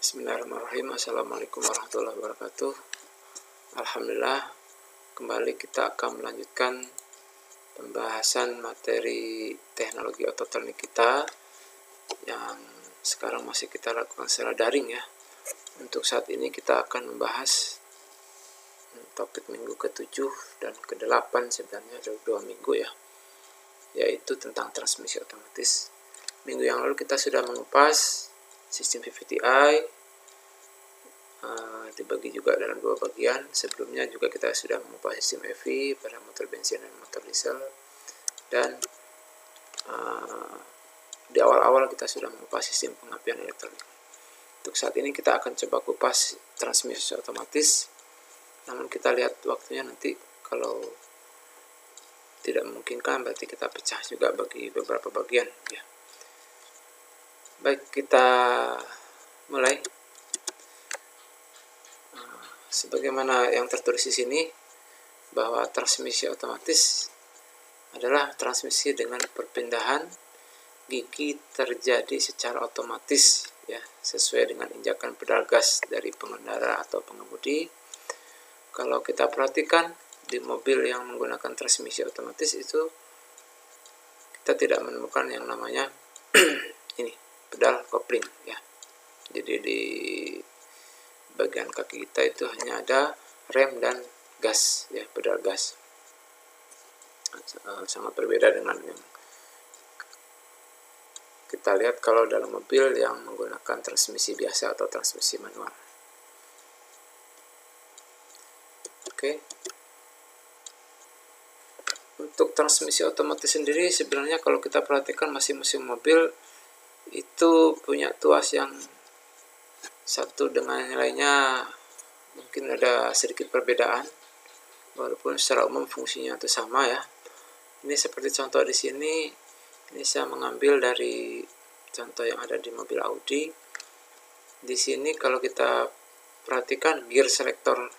Bismillahirrahmanirrahim. Assalamualaikum warahmatullahi wabarakatuh. Alhamdulillah, kembali kita akan melanjutkan pembahasan materi teknologi ototronik kita yang sekarang masih kita lakukan secara daring ya. Untuk saat ini kita akan membahas topik minggu ke-7 dan ke-8, sebenarnya ada 2 minggu ya, yaitu tentang transmisi otomatis. Minggu yang lalu kita sudah mengupas sistem VVT-i, dibagi juga dalam 2 bagian. Sebelumnya juga kita sudah mengupas sistem EV pada motor bensin dan motor diesel, dan di awal-awal kita sudah mengupas sistem pengapian elektronik. Untuk saat ini kita akan coba kupas transmisi otomatis, namun kita lihat waktunya nanti. Kalau tidak memungkinkan berarti kita pecah juga bagi beberapa bagian ya. Baik, kita mulai. Sebagaimana yang tertulis di sini, bahwa transmisi otomatis adalah transmisi dengan perpindahan gigi terjadi secara otomatis ya, sesuai dengan injakan pedal gas dari pengendara atau pengemudi. Kalau kita perhatikan di mobil yang menggunakan transmisi otomatis itu, kita tidak menemukan yang namanya ini pedal kopling ya. Jadi di bagian kaki kita itu hanya ada rem dan gas ya, pedal gas. Sangat berbeda dengan yang kita lihat kalau dalam mobil yang menggunakan transmisi biasa atau transmisi manual. Oke. Untuk transmisi otomatis sendiri sebenarnya kalau kita perhatikan masing-masing mobil itu punya tuas yang satu dengan yang lainnya mungkin ada sedikit perbedaan, walaupun secara umum fungsinya itu sama ya. Ini seperti contoh di sini, ini saya mengambil dari contoh yang ada di mobil Audi. Di sini kalau kita perhatikan gear selector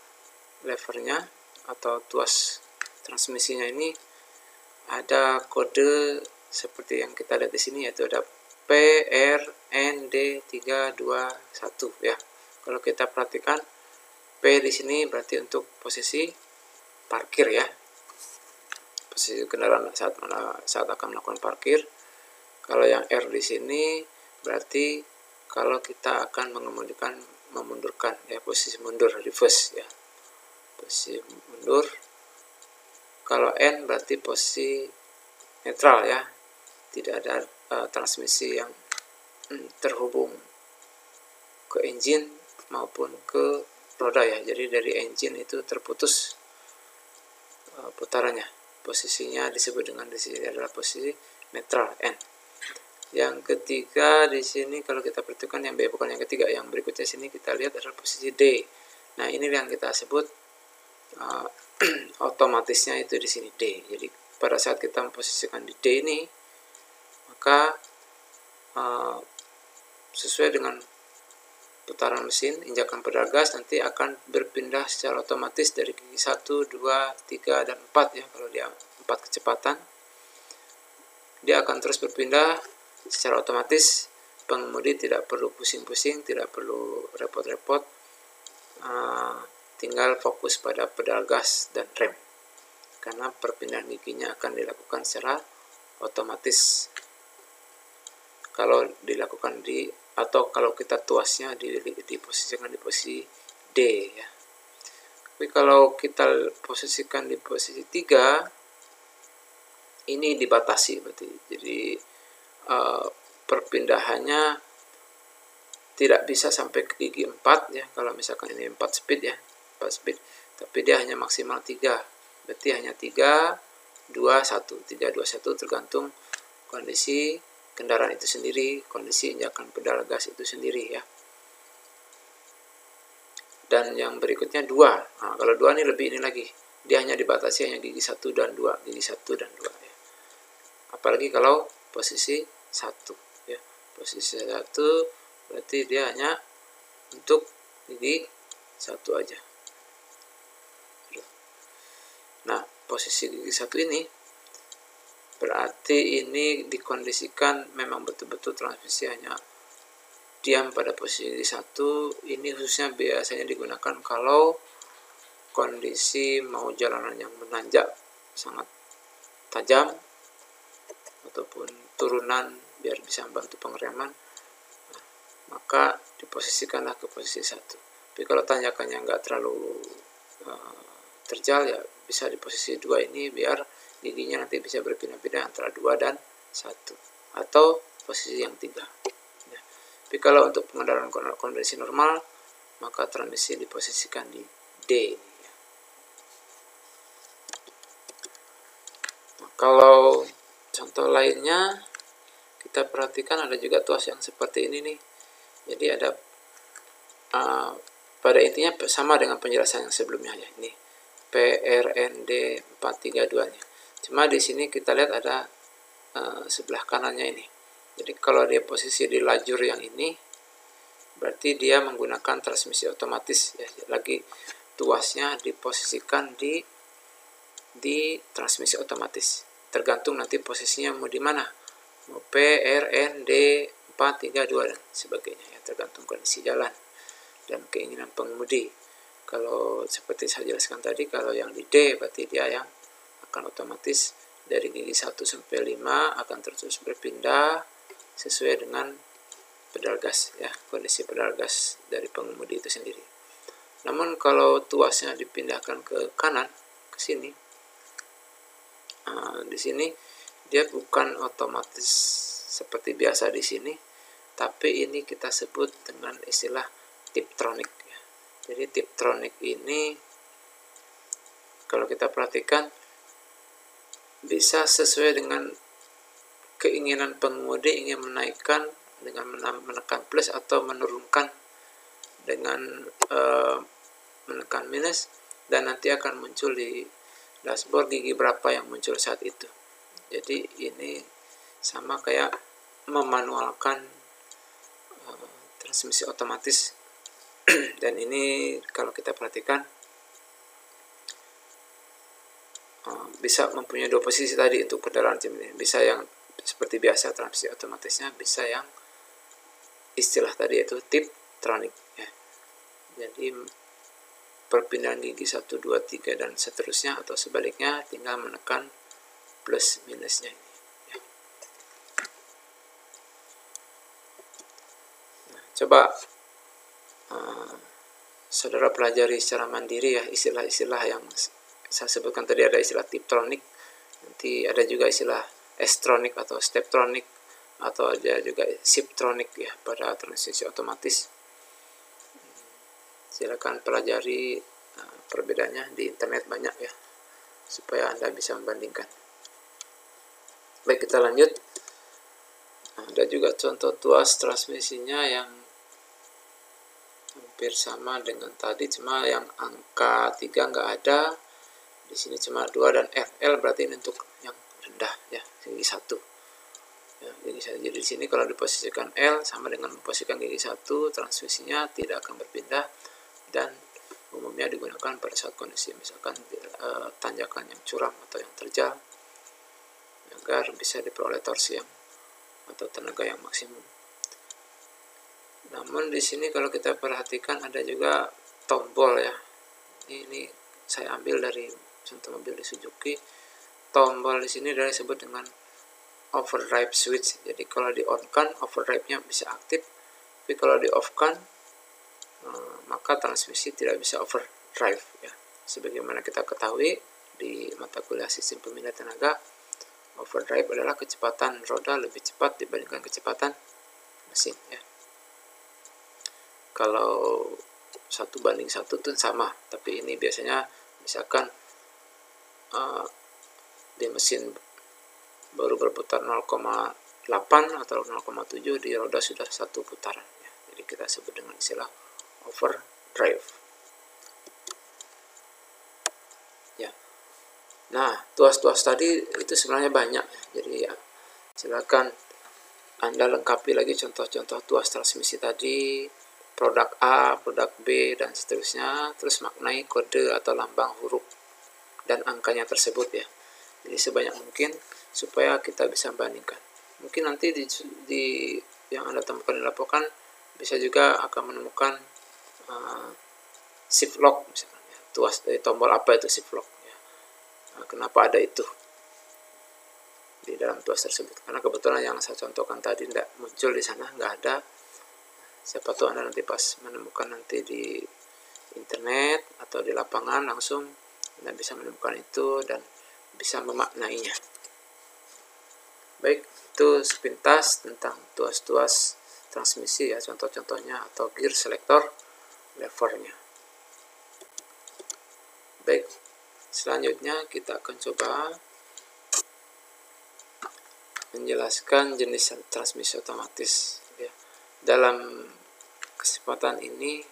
levernya atau tuas transmisinya ini ada kode seperti yang kita lihat di sini, yaitu ada PRND321 ya. Kalau kita perhatikan P di sini berarti untuk posisi parkir ya, posisi kendaraan saat akan melakukan parkir. Kalau yang R di sini berarti kalau kita akan memundurkan ya, posisi mundur, reverse ya, posisi mundur. Kalau N berarti posisi netral ya, tidak ada transmisi yang terhubung ke engine maupun ke roda ya. Jadi dari engine itu terputus putarannya. Posisinya disebut dengan di sini adalah posisi netral N. Yang ketiga di sini kalau kita perhatikan yang B, bukan yang ketiga, yang berikutnya sini kita lihat adalah posisi D. Nah, ini yang kita sebut otomatisnya itu di sini D. Jadi pada saat kita memposisikan di D ini, maka sesuai dengan putaran mesin, injakan pedal gas nanti akan berpindah secara otomatis dari gigi 1, 2, 3, dan 4 ya. Kalau dia 4 kecepatan, dia akan terus berpindah secara otomatis. Pengemudi tidak perlu pusing-pusing, tidak perlu repot-repot, tinggal fokus pada pedal gas dan rem, karena perpindahan giginya akan dilakukan secara otomatis kalau dilakukan atau kalau kita tuasnya diposisikan di posisi D ya. Tapi kalau kita posisikan di posisi 3, ini dibatasi berarti. Jadi perpindahannya tidak bisa sampai ke gigi 4 ya. Kalau misalkan ini 4 speed ya, 4 speed, tapi dia hanya maksimal 3. Berarti hanya 3, 2, 1, 3, 2, 1 tergantung kondisi kendaraan itu sendiri, kondisi injakan pedal gas itu sendiri ya. Dan yang berikutnya 2. Nah, kalau 2 ini lebih ini lagi. Dia hanya dibatasi hanya gigi 1 dan 2, gigi 1 dan 2 ya. Apalagi kalau posisi 1 ya. Posisi 1 berarti dia hanya untuk gigi 1 aja. Nah, posisi gigi 1 ini berarti ini dikondisikan memang betul-betul transmisi hanya diam pada posisi gigi 1. Ini khususnya biasanya digunakan kalau kondisi mau jalanan yang menanjak sangat tajam ataupun turunan biar bisa membantu pengereman, maka diposisikanlah ke posisi 1. Tapi kalau tanjakannya nggak terlalu terjal, ya bisa di posisi 2 ini biar giginya nanti bisa berpindah-pindah antara 2 dan 1 atau posisi yang 3. Tapi kalau untuk pengendaraan kondisi normal, maka transmisi diposisikan di D. Nah, kalau contoh lainnya kita perhatikan ada juga tuas yang seperti ini nih. Jadi ada pada intinya sama dengan penjelasan yang sebelumnya ya. Ini PRND 432-nya. Cuma di sini kita lihat ada sebelah kanannya ini. Jadi kalau dia posisi di lajur yang ini, berarti dia menggunakan transmisi otomatis ya. Lagi tuasnya diposisikan di transmisi otomatis. Tergantung nanti posisinya mau di mana. Mau PRND 432 dan sebagainya ya, tergantung kondisi jalan dan keinginan pengemudi. Kalau seperti saya jelaskan tadi, kalau yang di D berarti dia yang akan otomatis dari gigi 1 sampai 5 akan terus berpindah sesuai dengan pedal gas ya, kondisi pedal gas dari pengemudi itu sendiri. Namun kalau tuasnya dipindahkan ke kanan, ke sini, di sini dia bukan otomatis seperti biasa di sini, tapi ini kita sebut dengan istilah Tiptronic ya. Jadi Tiptronic ini kalau kita perhatikan bisa sesuai dengan keinginan pengemudi, ingin menaikkan dengan menekan plus atau menurunkan dengan menekan minus, dan nanti akan muncul di dashboard gigi berapa yang muncul saat itu. Jadi ini sama kayak memanualkan transmisi otomatis. Dan ini kalau kita perhatikan bisa mempunyai dua posisi tadi untuk kendaraan ini. Bisa yang seperti biasa transmisi otomatisnya, bisa yang istilah tadi yaitu Tiptronic ya. Jadi perpindahan gigi 1, 2, 3 dan seterusnya atau sebaliknya tinggal menekan plus minusnya ini ya. Nah, coba saudara pelajari secara mandiri ya istilah-istilah yang saya sebutkan tadi. Ada istilah Tiptronic, nanti ada juga istilah S-tronic atau Steptronic, atau ada juga Shiftronic ya pada transmisi otomatis. Silakan pelajari perbedaannya di internet, banyak ya, supaya Anda bisa membandingkan. Baik, kita lanjut. Ada juga contoh tuas transmisinya yang hampir sama dengan tadi, cuma yang angka 3 nggak ada. Di sini cuma 2 dan FL, berarti ini untuk yang rendah ya, gigi 1. Ya, gigi 1. Jadi di sini kalau diposisikan L sama dengan memposisikan gigi 1, transmisinya tidak akan berpindah dan umumnya digunakan pada saat kondisi misalkan tanjakan yang curam atau yang terjal agar bisa diperoleh torsi yang atau tenaga yang maksimum. Namun di sini kalau kita perhatikan ada juga tombol ya. Ini saya ambil dari contoh mobil di Suzuki. Tombol di sini adalah disebut dengan overdrive switch. Jadi kalau di on kan overdrive-nya bisa aktif, tapi kalau di off kan maka transmisi tidak bisa overdrive ya. Sebagaimana kita ketahui di mata kuliah sistem pemindah tenaga, overdrive adalah kecepatan roda lebih cepat dibandingkan kecepatan mesin ya. Kalau 1:1 itu sama, tapi ini biasanya misalkan di mesin baru berputar 0,8 atau 0,7, di roda sudah 1 putaran ya. Jadi kita sebut dengan istilah overdrive ya. Nah, tuas-tuas tadi itu sebenarnya banyak ya. Jadi ya, silakan Anda lengkapi lagi contoh-contoh tuas transmisi tadi, produk A, produk B dan seterusnya, terus maknai kode atau lambang huruf dan angkanya tersebut ya. Jadi sebanyak mungkin supaya kita bisa bandingkan. Mungkin nanti di yang Anda temukan di laporan bisa juga akan menemukan shift lock misalkan ya. Tuas dari tombol apa itu shift lock ya. Kenapa ada itu di dalam tuas tersebut, karena kebetulan yang saya contohkan tadi tidak muncul di sana, nggak ada. Siapa tahu Anda nanti pas menemukan nanti di internet atau di lapangan langsung Anda bisa menemukan itu dan bisa memaknainya. Baik, itu sepintas tentang tuas-tuas transmisi ya, contoh-contohnya atau gear selector levernya. Baik, selanjutnya kita akan coba menjelaskan jenis transmisi otomatis ya. Dalam kesempatan ini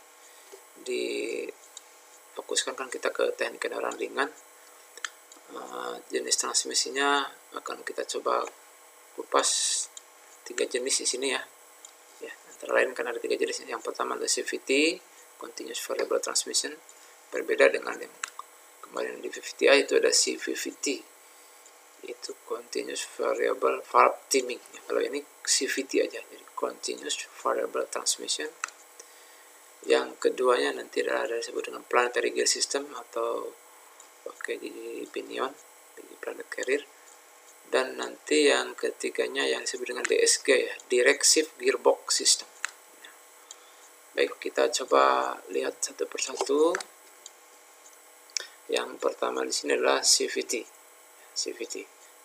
difokuskan kan kita ke teknik kendaraan ringan. Jenis transmisinya akan kita coba kupas 3 jenis di sini ya. Antara lain kan ada 3 jenis. Yang pertama adalah CVT, Continuous Variable Transmission, berbeda dengan yang kemarin di VVTi itu ada CVVT, itu Continuous Variable Valve Timing ya. Kalau ini CVT aja, jadi Continuous Variable Transmission. Yang keduanya nanti ada disebut dengan Planetary Gear System atau pakai gigi pinion, gigi planet carrier. Dan nanti yang ketiganya yang disebut dengan DSG ya, Directive Gearbox System. Baik, kita coba lihat satu persatu. Yang pertama di sini adalah CVT.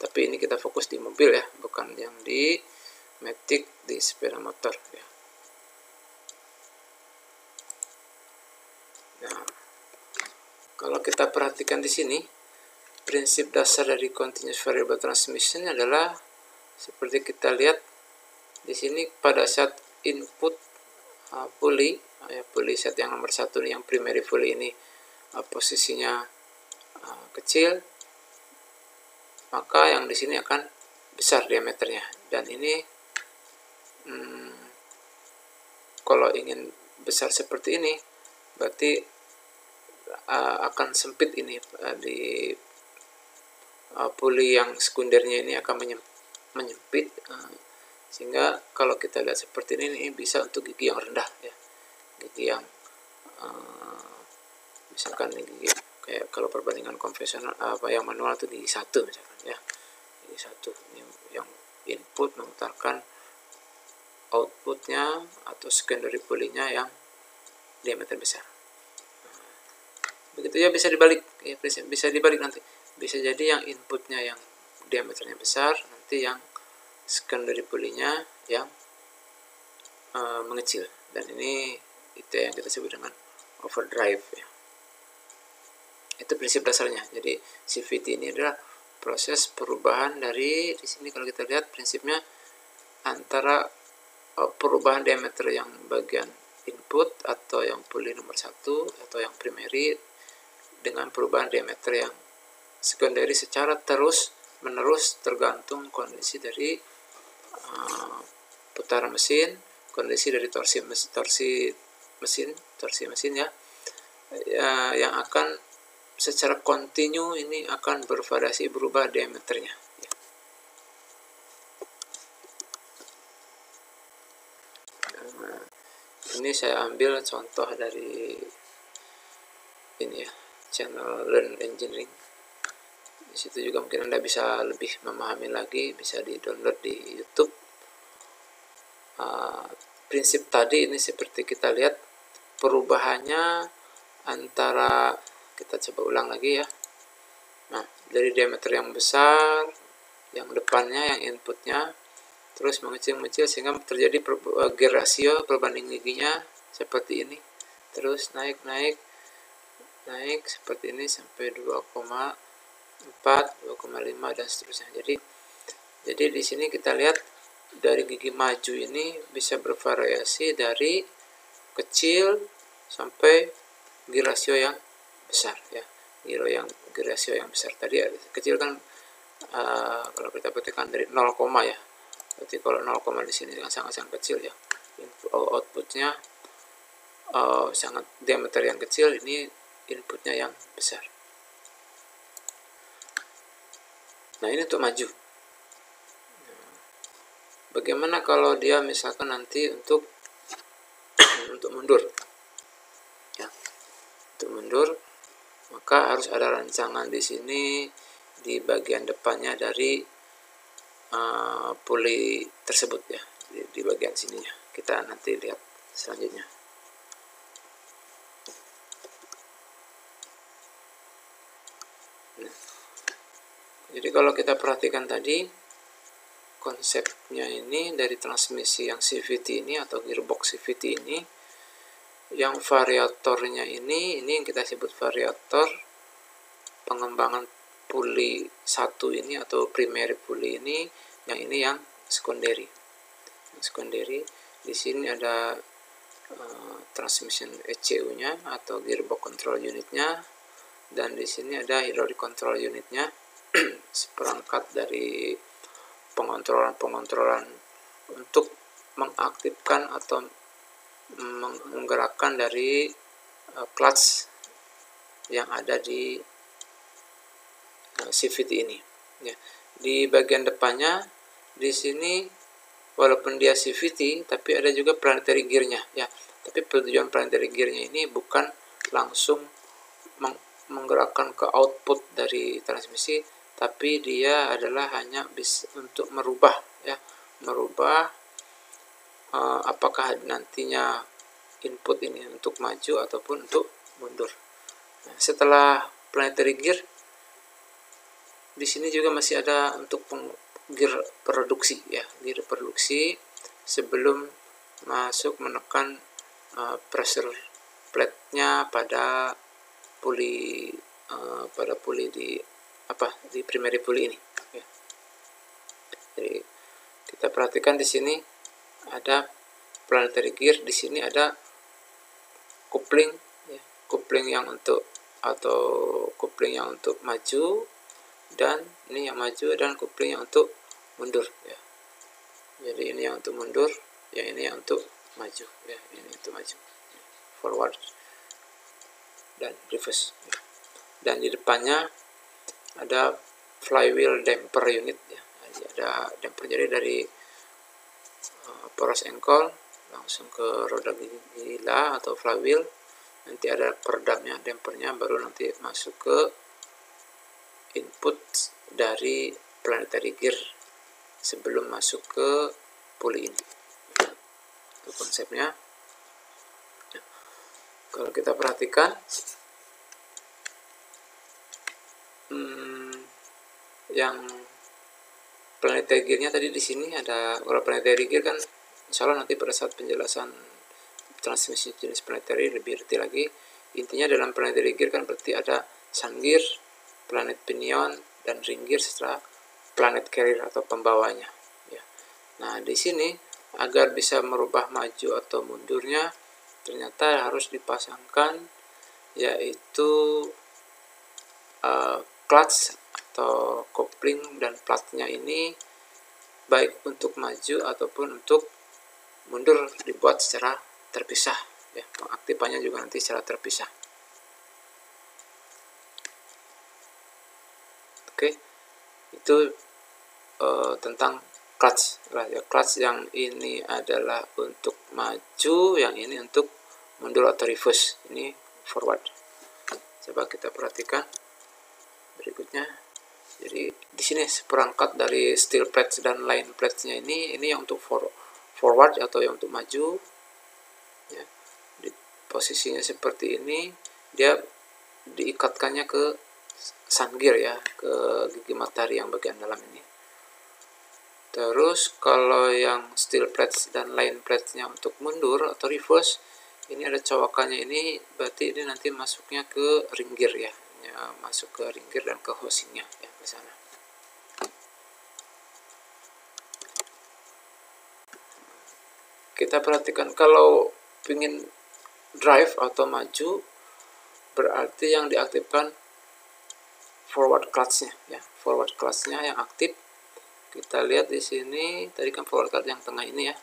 Tapi ini kita fokus di mobil ya, bukan yang di Matic, di sepeda motor ya. Nah, kalau kita perhatikan di sini, prinsip dasar dari Continuous Variable Transmission adalah seperti kita lihat di sini pada saat input pulley set yang nomor 1 nih, yang primary pulley ini posisinya kecil, maka yang di sini akan besar diameternya. Dan ini kalau ingin besar seperti ini, berarti akan sempit ini di pulley yang sekundernya ini akan menyempit, sehingga kalau kita lihat seperti ini bisa untuk gigi yang rendah ya, gigi yang misalkan gigi kayak kalau perbandingan konvensional yang manual itu gigi 1 misalkan ya, gigi 1 ini yang input memutarkan outputnya atau secondary pulley-nya yang diameter besar. Begitu ya, bisa dibalik ya, bisa dibalik nanti, bisa jadi yang inputnya yang diameternya besar, nanti yang secondary pulley-nya yang mengecil. Dan ini itu yang kita sebut dengan overdrive ya. Itu prinsip dasarnya. Jadi CVT ini adalah proses perubahan dari di sini kalau kita lihat prinsipnya antara perubahan diameter yang bagian input atau yang pulley nomor 1 atau yang primary dengan perubahan diameter yang secondary secara terus menerus tergantung kondisi dari putaran mesin, kondisi dari torsi mesin ya, yang akan secara kontinu ini akan bervariasi berubah diameternya ya. Ini saya ambil contoh dari ini ya, channel Learn Engineering. Di situ juga mungkin Anda bisa lebih memahami lagi, bisa di-download di YouTube. Prinsip tadi ini seperti kita lihat perubahannya antara, kita coba ulang lagi ya. Nah, dari diameter yang besar, yang depannya, yang inputnya, terus mengecil-mengecil sehingga terjadi gear ratio perbanding giginya seperti ini. Terus naik seperti ini sampai 2,4, 2,5 dan seterusnya. Jadi di sini kita lihat dari gigi maju ini bisa bervariasi dari kecil sampai gear ratio yang besar ya. Gear ratio yang besar tadi kecil kan kalau kita perhatikan dari 0, ya. Berarti kalau 0, di sini sangat-sangat kecil ya. Outputnya sangat diameter yang kecil, ini inputnya yang besar. Nah, ini untuk maju. Bagaimana kalau dia misalkan nanti untuk mundur ya. Untuk mundur maka harus ada rancangan di sini di bagian depannya dari puli tersebut ya, di bagian sininya. Kita nanti lihat selanjutnya. Nah, jadi kalau kita perhatikan tadi konsepnya ini dari transmisi yang CVT ini atau gearbox CVT ini, yang variatornya ini yang kita sebut variator pengembangan puli 1 ini atau primary puli ini, yang ini yang secondary. Di sini ada transmission ECU-nya atau gearbox control unit-nya, dan di sini ada hydraulic control unit-nya, seperangkat dari pengontrolan untuk mengaktifkan atau menggerakkan dari clutch yang ada di CVT ini ya. Di bagian depannya di sini walaupun dia CVT tapi ada juga planetary gear-nya ya. Tapi tujuan planetary gear-nya ini bukan langsung menggerakkan ke output dari transmisi, tapi dia adalah hanya bisa untuk merubah apakah nantinya input ini untuk maju ataupun untuk mundur. Nah, setelah planetary gear, di sini juga masih ada untuk gear produksi ya, gear produksi sebelum masuk menekan pressure plate-nya pada puli di primary puli ini ya. Jadi kita perhatikan di sini ada planetary gear, di sini ada coupling ya, coupling yang untuk maju, dan ini yang maju, dan coupling yang untuk mundur ya. Jadi ini yang untuk mundur, yang ini yang untuk maju ya, ini untuk maju, forward dan reverse ya. Dan di depannya ada flywheel damper unit ya. Jadi ada damper, jadi dari poros engkol langsung ke roda gila atau flywheel, nanti ada peredamnya, dampernya, baru nanti masuk ke input dari planetary gear sebelum masuk ke puli ini. Itu konsepnya. Kalau kita perhatikan yang planetary gear-nya tadi di sini ada, kalau planetary gear kan insya Allah nanti pada saat penjelasan transmisi jenis planetary lebih detail lagi. Intinya dalam planetary gear kan berarti ada sun gear, planet pinion, dan ring gear setelah planet carrier atau pembawanya ya. Nah di sini agar bisa merubah maju atau mundurnya ternyata harus dipasangkan yaitu clutch atau coupling dan platnya ini baik untuk maju ataupun untuk mundur dibuat secara terpisah ya. Pengaktifannya juga nanti secara terpisah. Oke, itu tentang clutch ya. Clutch yang ini adalah untuk maju, yang ini untuk mundur atau reverse, ini forward. Coba kita perhatikan berikutnya. Jadi di sini seperangkat dari steel plates dan line plates-nya ini yang untuk forward atau yang untuk maju ya. Di posisinya seperti ini, dia diikatkannya ke sun gear ya, ke gigi matahari yang bagian dalam ini. Terus kalau yang steel plates dan line plates-nya untuk mundur atau reverse, ini ada cowakannya, ini berarti ini nanti masuknya ke ring gear ya, masuk ke ring gear dan ke housingnya ya, ke sana. Kita perhatikan kalau ingin drive atau maju, berarti yang diaktifkan forward clutch-nya ya, forward clutch-nya yang aktif. Kita lihat di sini tadi kan forward clutch yang tengah ini ya,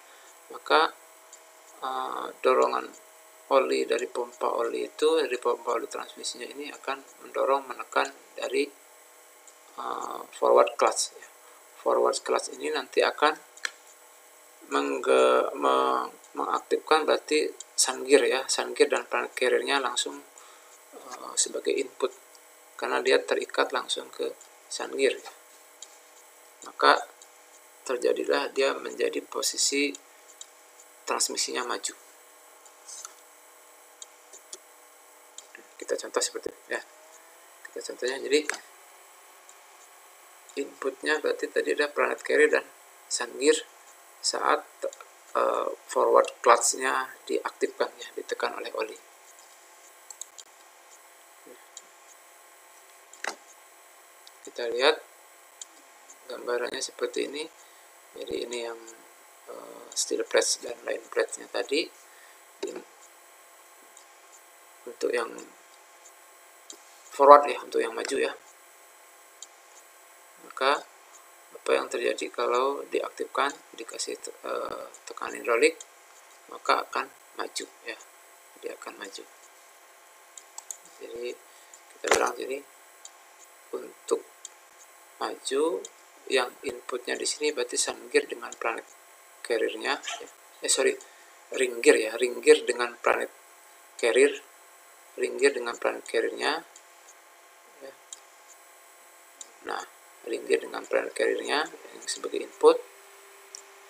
maka dorongan oli dari pompa oli itu, dari pompa oli transmisinya ini akan mendorong, menekan dari forward clutch ya. Forward clutch ini nanti akan mengaktifkan berarti sun gear ya, sun gear dan planet carrier-nya langsung sebagai input karena dia terikat langsung ke sun gear. Maka terjadilah dia menjadi posisi transmisinya maju. Kita contoh seperti itu ya. Kita contohnya, jadi inputnya berarti tadi ada planet carrier dan sun gear saat forward clutch-nya diaktifkan ya, ditekan oleh oli. Kita lihat gambarannya seperti ini. Jadi ini yang steel plates dan line plates-nya tadi. Untuk yang forward ya, untuk yang maju ya. Maka apa yang terjadi kalau diaktifkan, dikasih tekanan hidrolik, maka akan maju ya, dia akan maju. Jadi kita bilang jadi untuk maju yang inputnya di sini berarti sun gear dengan planet carrier-nya ring gear ya, ring gear dengan planet carrier, ring gear dengan planet carrier-nya ya. Nah, ring gear dengan planet carrier-nya yang sebagai input,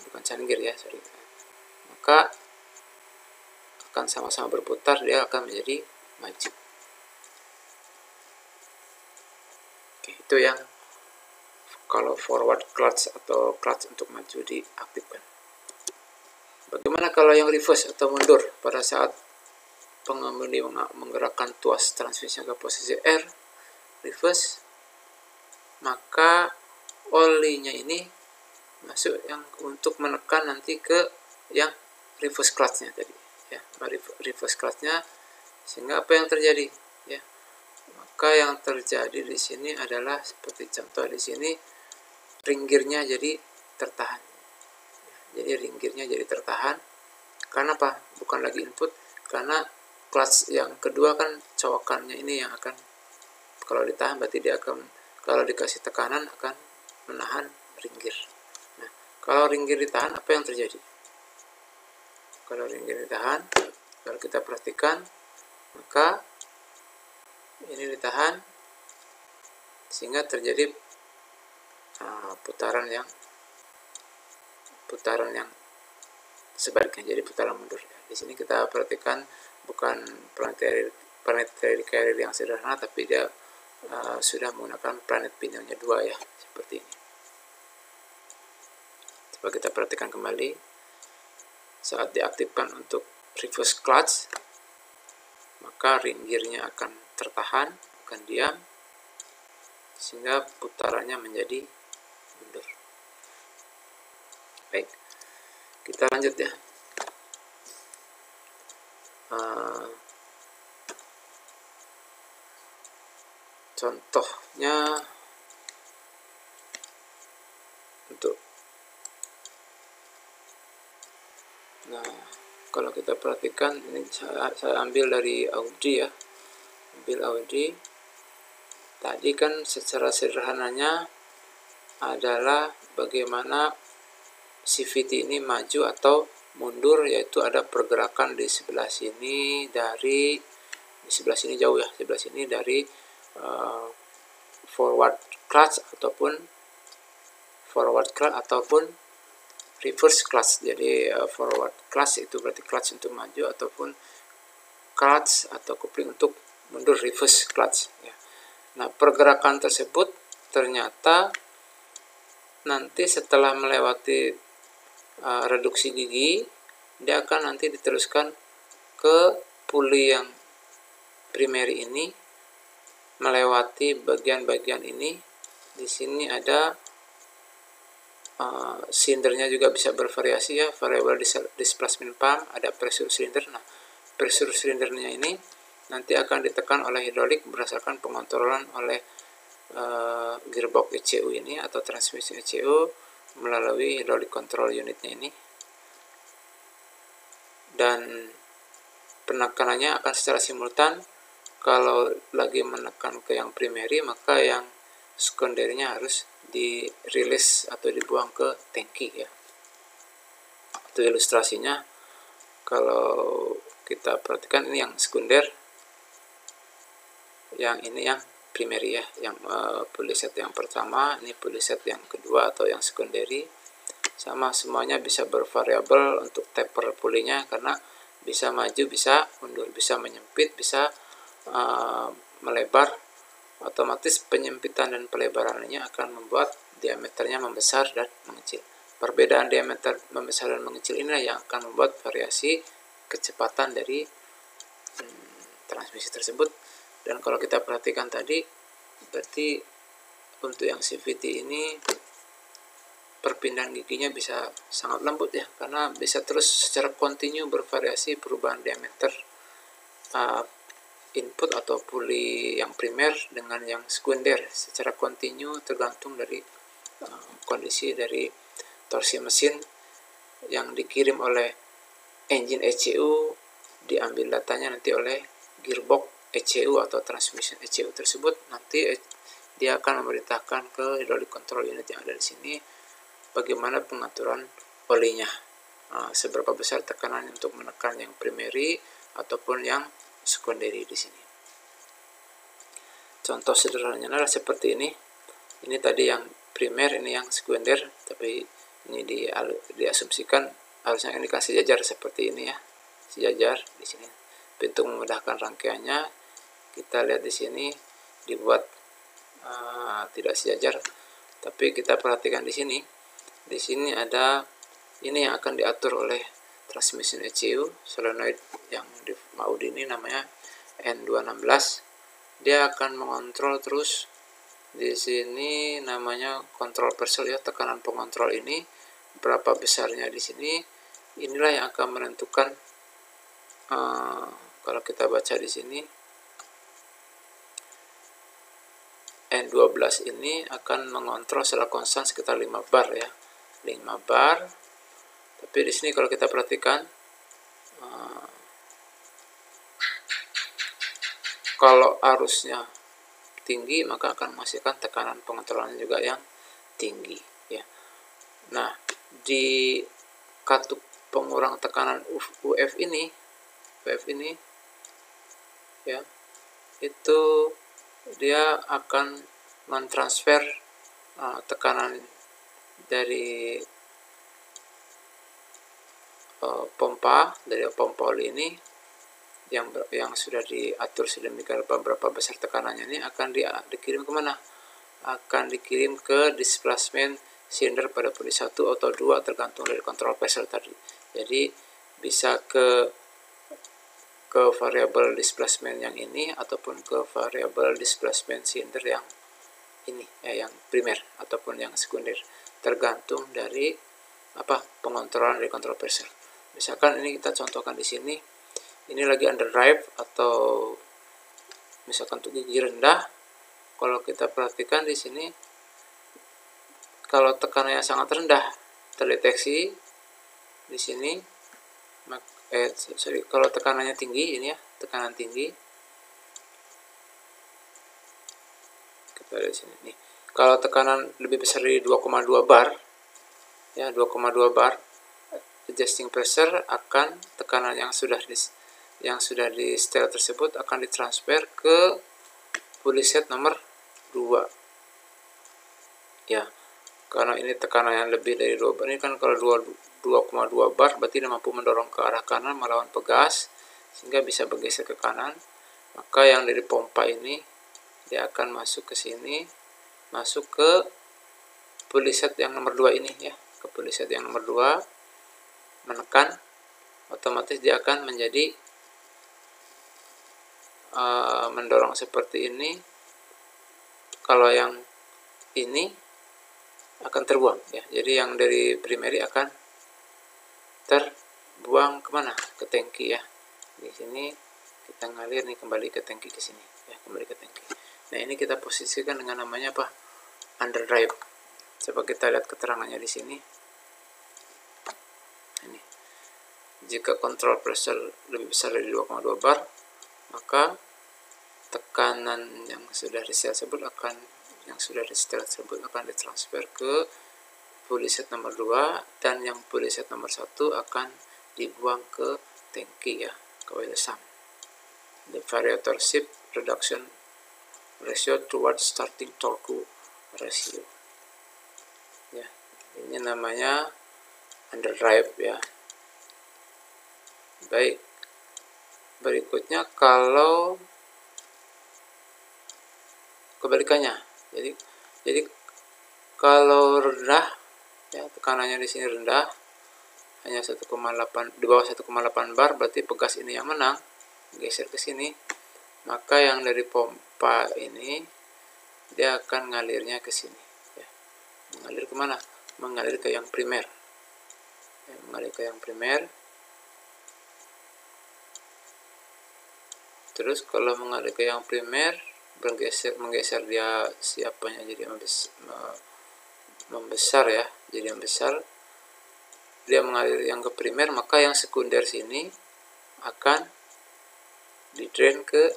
bukan sun gear ya, maka akan sama-sama berputar, dia akan menjadi maju. Oke, itu yang kalau forward clutch atau clutch untuk maju diaktifkan. Bagaimana kalau yang reverse atau mundur? Pada saat pengemudi menggerakkan tuas transmisinya ke posisi R, reverse, maka olinya ini masuk yang untuk menekan nanti ke yang reverse clutch-nya tadi ya, reverse clutch-nya, sehingga apa yang terjadi ya? Maka yang terjadi di sini adalah seperti contoh di sini, ring gear-nya jadi tertahan. Jadi ring gear-nya jadi tertahan. Karena apa? Bukan lagi input, karena clutch yang kedua kan cowokannya ini yang akan, kalau ditahan berarti dia akan, kalau dikasih tekanan akan menahan ring gear. Nah, kalau ring gear ditahan, apa yang terjadi? Kalau ring gear ditahan, kalau kita perhatikan, maka ini ditahan sehingga terjadi putaran yang sebaliknya, jadi putaran mundur. Di sini kita perhatikan bukan planetary carrier yang sederhana, tapi dia sudah menggunakan planet pinnya 2 ya, seperti ini. Coba kita perhatikan kembali, saat diaktifkan untuk reverse clutch, maka ring gear-nya akan tertahan, akan diam, sehingga putarannya menjadi mundur. Baik, kita lanjut ya. Contohnya untuk, nah kalau kita perhatikan ini saya ambil dari Audi ya, ambil Audi tadi kan secara sederhananya adalah bagaimana CVT ini maju atau mundur, yaitu ada pergerakan di sebelah sini dari, di sebelah sini jauh ya, sebelah sini dari forward clutch ataupun reverse clutch. Jadi forward clutch itu berarti clutch untuk maju, ataupun clutch atau coupling untuk mundur, reverse clutch ya. Nah, pergerakan tersebut ternyata nanti setelah melewati reduksi gigi, dia akan nanti diteruskan ke puli yang primary ini, melewati bagian-bagian ini. Di sini ada silindernya juga bisa bervariasi ya, variable displacement pump, ada pressure cylinder. Nah, pressure cylindernya ini nanti akan ditekan oleh hidrolik berdasarkan pengontrolan oleh gearbox ECU ini atau transmisi ECU melalui hydraulic control unitnya ini, dan penekanannya akan secara simultan. Kalau lagi menekan ke yang primary, maka yang sekundernya harus dirilis atau dibuang ke tangki ya. Itu ilustrasinya. Kalau kita perhatikan ini yang sekunder, yang ini yang primary ya, yang pulley set yang pertama, ini pulley set yang kedua atau yang secondary. Sama, semuanya bisa bervariabel untuk taper pulley-nya, karena bisa maju, bisa mundur, bisa menyempit, bisa melebar. Otomatis penyempitan dan pelebarannya akan membuat diameternya membesar dan mengecil. Perbedaan diameter membesar dan mengecil inilah yang akan membuat variasi kecepatan dari transmisi tersebut. Dan kalau kita perhatikan tadi, berarti untuk yang CVT ini perpindahan giginya bisa sangat lembut ya, karena bisa terus secara kontinu bervariasi perubahan diameter input atau pulley yang primer dengan yang sekunder secara kontinu, tergantung dari kondisi dari torsi mesin yang dikirim oleh engine ECU, diambil datanya nanti oleh gearbox ECU atau transmission ECU tersebut. Nanti dia akan memerintahkan ke hydraulic control unit yang ada di sini bagaimana pengaturan olinya, seberapa besar tekanan untuk menekan yang primary ataupun yang secondary di sini. Contoh sederhananya adalah seperti ini. Ini tadi yang primer, ini yang sekunder, tapi ini diasumsikan harusnya ini kan sejajar seperti ini ya, sejajar di sini. Untuk memudahkan rangkaiannya, kita lihat di sini dibuat tidak sejajar, tapi kita perhatikan di sini. Di sini ada ini yang akan diatur oleh transmission ECU, solenoid yang di Audi ini namanya N216. Dia akan mengontrol terus. Di sini namanya control pressure ya, tekanan pengontrol ini berapa besarnya di sini. Inilah yang akan menentukan kalau kita baca di sini N12 ini akan mengontrol secara konstan sekitar 5 bar ya. 5 bar. Tapi di sini kalau kita perhatikan kalau arusnya tinggi maka akan menghasilkan tekanan pengontrolannya juga yang tinggi ya. Nah, di katup pengurang tekanan UF ini ya, itu dia akan mentransfer tekanan dari pompa oli ini yang sudah diatur sedemikian rupa berapa besar tekanannya, ini akan dikirim kemana? Akan dikirim ke displacement cylinder pada pulley 1 atau 2 tergantung dari control pressure tadi. Jadi bisa ke variable displacement yang ini ataupun ke variable displacement cylinder yang ini yang primer ataupun yang sekunder, tergantung dari pengontrolan dari control pressure. Misalkan ini kita contohkan di sini, ini lagi underdrive atau misalkan untuk gigi rendah. Kalau kita perhatikan di sini, kalau tekanannya sangat rendah terdeteksi di sini, kalau tekanannya tinggi ini ya, tekanan tinggi. Kita lihat di sini nih. Kalau tekanan lebih besar dari 2,2 bar ya, 2,2 bar, adjusting pressure akan tekanan yang sudah di setel tersebut akan ditransfer ke pulley set nomor 2 ya. Karena ini tekanan yang lebih dari 2 bar, ini kan kalau 2,2 bar berarti dia mampu mendorong ke arah kanan melawan pegas sehingga bisa bergeser ke kanan. Maka yang dari pompa ini dia akan masuk ke sini, masuk ke pulley set yang nomor 2 ini ya, ke pulley set yang nomor 2, menekan, otomatis dia akan menjadi mendorong seperti ini. Kalau yang ini akan terbuang ya, jadi yang dari primary akan terbuang kemana? Ke tangki ya. Di sini kita ngalir nih kembali ke tangki ke sini ya, kembali ke tangki. Nah, ini kita posisikan dengan namanya apa? Underdrive. Coba kita lihat keterangannya di sini. Ini. Jika control pressure lebih besar dari 2,2 bar, maka tekanan yang sudah disetel tersebut akan ditransfer ke pulley set nomor 2 dan yang pulley set nomor 1 akan dibuang ke tangki ya, ke oil sump. The variator shift reduction ratio towards starting torque ratio. Ya, ini namanya underdrive ya. Baik. Berikutnya kalau kebalikannya. Jadi kalau rendah ya, tekanannya di sini rendah, hanya 1,8, di bawah 1,8 bar, berarti pegas ini yang menang, geser ke sini, maka yang dari pompa ini dia akan ngalirnya ke sini ya. Mengalir kemana? Mengalir ke yang primer ya, mengalir ke yang primer. Terus kalau mengalir ke yang primer, menggeser dia siapanya jadi membesar ya, jadi membesar, dia mengalir yang ke primer, maka yang sekunder sini akan di-drain ke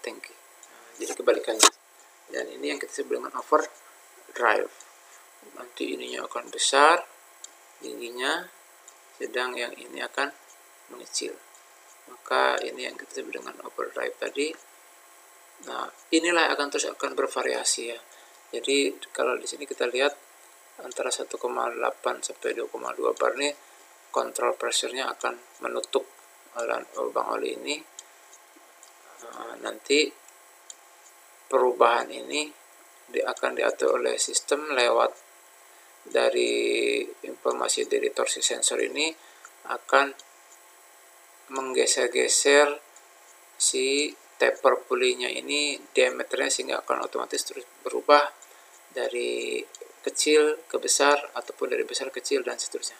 tangki. Nah, jadi kebalikannya. Dan ini yang kita sebut dengan overdrive. Nanti ininya akan besar tingginya, sedang yang ini akan mengecil. Maka ini yang kita sebut dengan overdrive tadi. Nah, inilah akan bervariasi ya. Jadi kalau di sini kita lihat antara 1,8 sampai 2,2 bar nih, kontrol pressure-nya akan menutup lubang oli ini. Nanti perubahan ini akan diatur oleh sistem lewat dari informasi dari torsi sensor ini, akan menggeser-geser si taper pulley-nya ini diameternya, sehingga akan otomatis terus berubah dari kecil ke besar ataupun dari besar ke kecil dan seterusnya.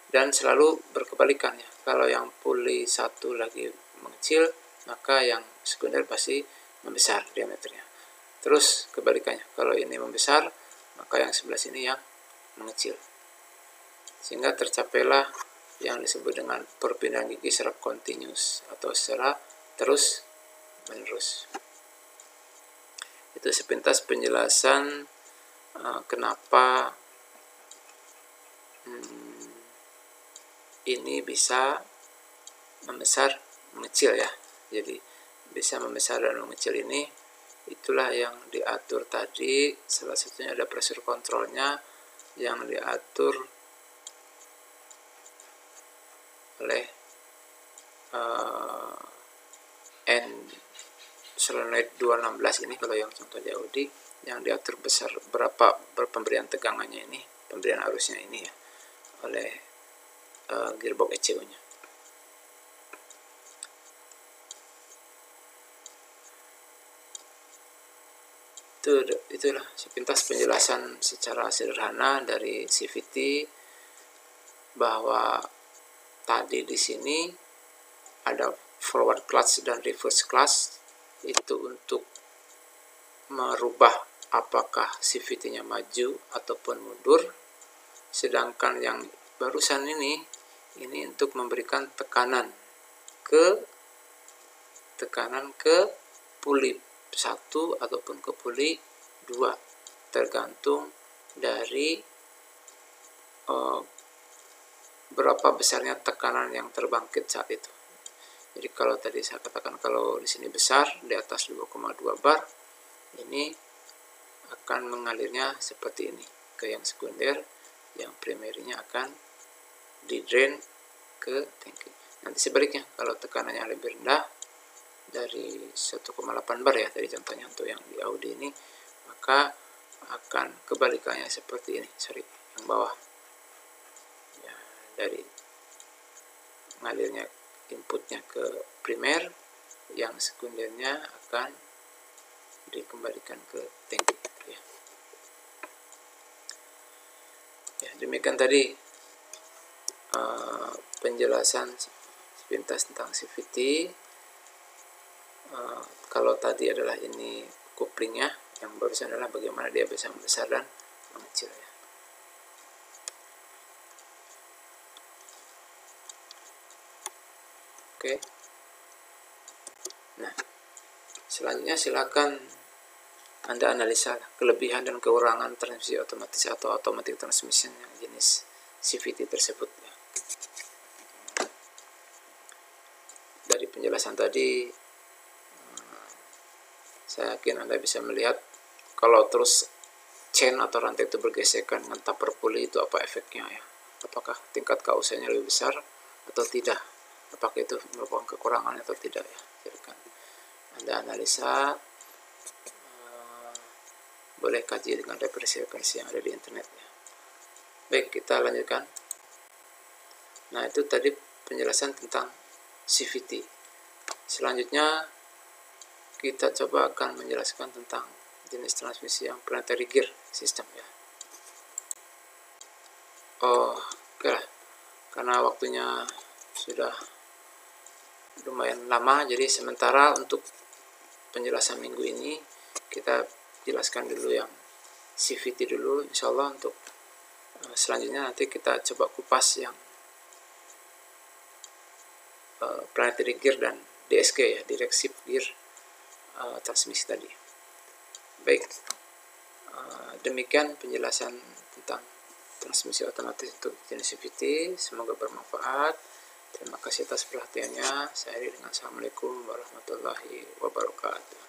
Dan selalu berkebalikan ya. Kalau yang pulley 1 lagi mengecil, maka yang sekunder pasti membesar diameternya. Terus kebalikannya, kalau ini membesar, maka yang sebelah sini yang mengecil. Sehingga tercapailah yang disebut dengan perpindahan gigi secara continuous atau secara terus menerus. Itu sepintas penjelasan kenapa ini bisa membesar mengecil ya. Jadi bisa membesar dan mengecil ini, itulah yang diatur tadi. Salah satunya ada pressure controlnya yang diatur oleh N solenoid 216 ini, kalau yang contoh di Audi, yang diatur besar berapa pemberian tegangannya ini, pemberian arusnya ini ya, oleh gearbox ECU-nya. Itulah sepintas penjelasan secara sederhana dari CVT, bahwa tadi di sini ada forward clutch dan reverse clutch, itu untuk merubah apakah CVT-nya maju ataupun mundur. Sedangkan yang barusan ini untuk memberikan tekanan ke pulley 1 ataupun ke pulley 2, tergantung dari berapa besarnya tekanan yang terbangkit saat itu. Jadi kalau tadi saya katakan kalau di sini besar, di atas 2,2 bar, ini akan mengalirnya seperti ini ke yang sekunder, yang primernya akan di-drain ke tangki. Nanti sebaliknya, kalau tekanannya lebih rendah dari 1,8 bar ya, tadi contohnya untuk yang di Audi ini, maka akan kebalikannya seperti ini, yang bawah. Dari mengalirnya inputnya ke primer, yang sekundernya akan dikembalikan ke tangki ya. Demikian tadi penjelasan sepintas tentang CVT. Kalau tadi adalah ini couplingnya, yang barusan adalah bagaimana dia bisa membesar dan mengecil ya. Oke. Nah, selanjutnya silakan Anda analisa kelebihan dan kekurangan transmisi otomatis atau automatic transmission yang jenis CVT tersebut. Dari penjelasan tadi, saya yakin Anda bisa melihat kalau terus chain atau rantai itu bergesekan dengan taper puli itu apa efeknya ya. Apakah tingkat KUC-nya lebih besar atau tidak? Apakah itu merupakan kekurangan atau tidak ya? Silakan Anda analisa, boleh kaji dengan referensi yang ada di internet ya. Baik, kita lanjutkan. Nah, itu tadi penjelasan tentang CVT. Selanjutnya kita coba akan menjelaskan tentang jenis transmisi yang planetary gear system ya. Oke lah, karena waktunya sudah lumayan lama, jadi sementara untuk penjelasan minggu ini kita jelaskan dulu yang CVT dulu. Insya Allah untuk selanjutnya nanti kita coba kupas yang planetary gear dan DSG ya, directive gear transmisi tadi. Baik, demikian penjelasan tentang transmisi otomatis untuk jenis CVT. Semoga bermanfaat. Terima kasih atas perhatiannya. Saya akhiri dengan Assalamualaikum warahmatullahi wabarakatuh.